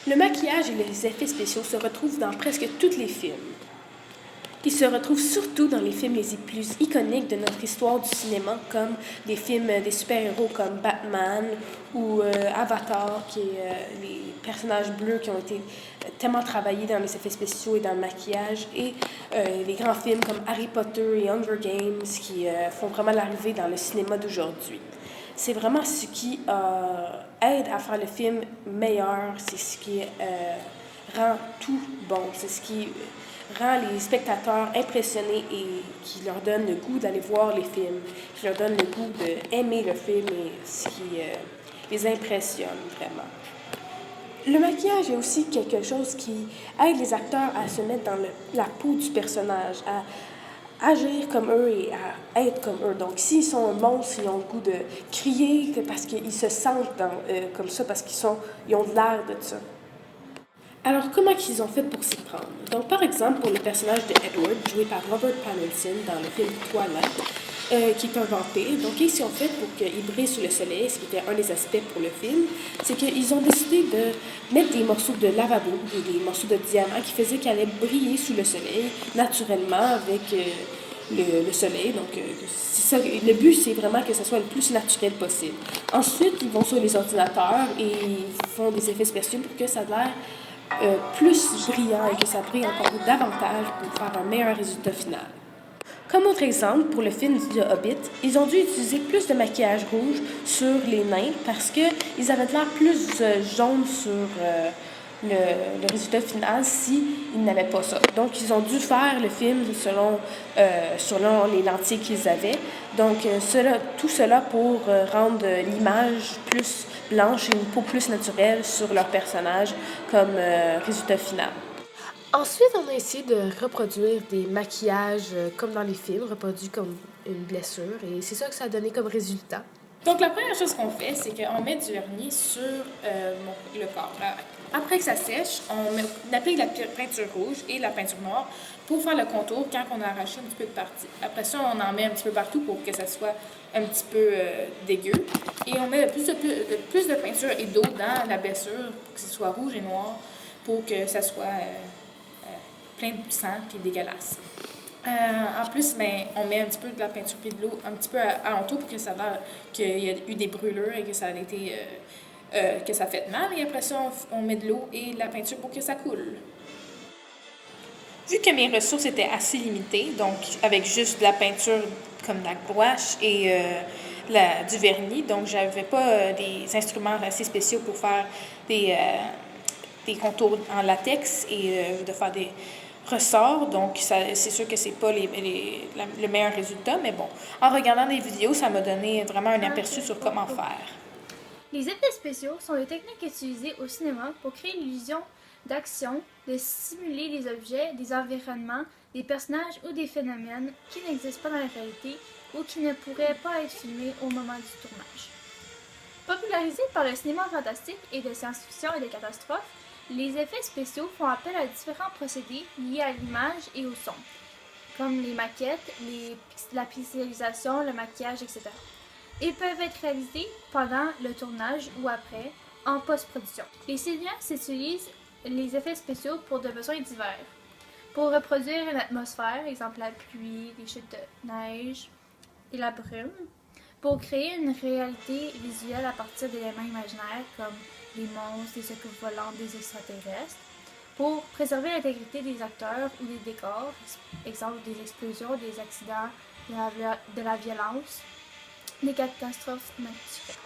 Le maquillage et les effets spéciaux se retrouvent dans presque tous les films. Ils se retrouvent surtout dans les films les plus iconiques de notre histoire du cinéma, comme des films des super-héros comme Batman ou Avatar, qui est les personnages bleus qui ont été tellement travaillés dans les effets spéciaux et dans le maquillage, et les grands films comme Harry Potter et Hunger Games qui font vraiment l'arrivée dans le cinéma d'aujourd'hui. C'est vraiment ce qui aide à faire le film meilleur, c'est ce qui rend tout bon, c'est ce qui rend les spectateurs impressionnés et qui leur donne le goût d'aller voir les films, qui leur donne le goût d'aimer le film et ce qui les impressionne vraiment. Le maquillage est aussi quelque chose qui aide les acteurs à se mettre dans la peau du personnage, à agir comme eux et à être comme eux. Donc, s'ils sont un monstre, ils ont le goût de crier parce qu'ils se sentent comme ça, parce ils ont de l'air de ça. Alors, comment ils ont fait pour s'y prendre? Donc, par exemple, pour le personnage de Edward, joué par Robert Pattinson dans le film Twilight, qui est un vampire. Donc, qu'est-ce qu'ils ont fait pour qu'il brille sous le soleil, ce qui était un des aspects pour le film, c'est qu'ils ont décidé de mettre des morceaux de lavabo, des morceaux de diamant qui faisaient qu'elle allait briller sous le soleil naturellement avec le soleil. Donc, c'est ça, le but, c'est vraiment que ça soit le plus naturel possible. Ensuite, ils vont sur les ordinateurs et ils font des effets spéciaux pour que ça ait l'air plus brillant et que ça brille encore davantage pour faire un meilleur résultat final. Comme autre exemple, pour le film The Hobbit, ils ont dû utiliser plus de maquillage rouge sur les nains parce qu'ils avaient l'air plus jaune sur le résultat final s'ils n'avaient pas ça. Donc, ils ont dû faire le film selon les lentilles qu'ils avaient. Donc, tout cela pour rendre l'image plus blanche et une peau plus naturelle sur leur personnage comme résultat final. Ensuite, on a essayé de reproduire des maquillages comme dans les films, reproduits comme une blessure, et c'est ça que ça a donné comme résultat. Donc, la première chose qu'on fait, c'est qu'on met du vernis sur le corps. Après que ça sèche, on applique la peinture rouge et la peinture noire pour faire le contour quand on a arraché un petit peu de partie. Après ça, on en met un petit peu partout pour que ça soit un petit peu dégueu. Et on met plus de peinture et d'eau dans la blessure pour que ce soit rouge et noir pour que ça soit plein de sang et dégueulasse. En plus, on met un petit peu de la peinture et de l'eau un petit peu alentour pour que ça va qu'il y a eu des brûlures et que ça a été que ça fait mal. Et après ça, on met de l'eau et de la peinture pour que ça coule. Vu que mes ressources étaient assez limitées, donc avec juste de la peinture comme de la gouache et du vernis, donc j'avais pas des instruments assez spéciaux pour faire des contours en latex et de faire des ressorts, donc c'est sûr que c'est pas le meilleur résultat, mais bon, en regardant des vidéos, ça m'a donné vraiment un aperçu sur comment faire. Les effets spéciaux sont des techniques utilisées au cinéma pour créer l'illusion d'action, de simuler des objets, des environnements, des personnages ou des phénomènes qui n'existent pas dans la réalité ou qui ne pourraient pas être filmés au moment du tournage. Popularisés par le cinéma fantastique et de science-fiction et de catastrophes, les effets spéciaux font appel à différents procédés liés à l'image et au son, comme les maquettes, la pixelisation, le maquillage, etc. Ils peuvent être réalisés pendant le tournage ou après, en post-production. Les cinéastes utilisent les effets spéciaux pour des besoins divers. Pour reproduire une atmosphère, exemple la pluie, les chutes de neige et la brume. Pour créer une réalité visuelle à partir d'éléments imaginaires comme les monstres, des secours volants, des extraterrestres. Pour préserver l'intégrité des acteurs ou des décors, exemple des explosions, des accidents, de la violence, des catastrophes naturelles.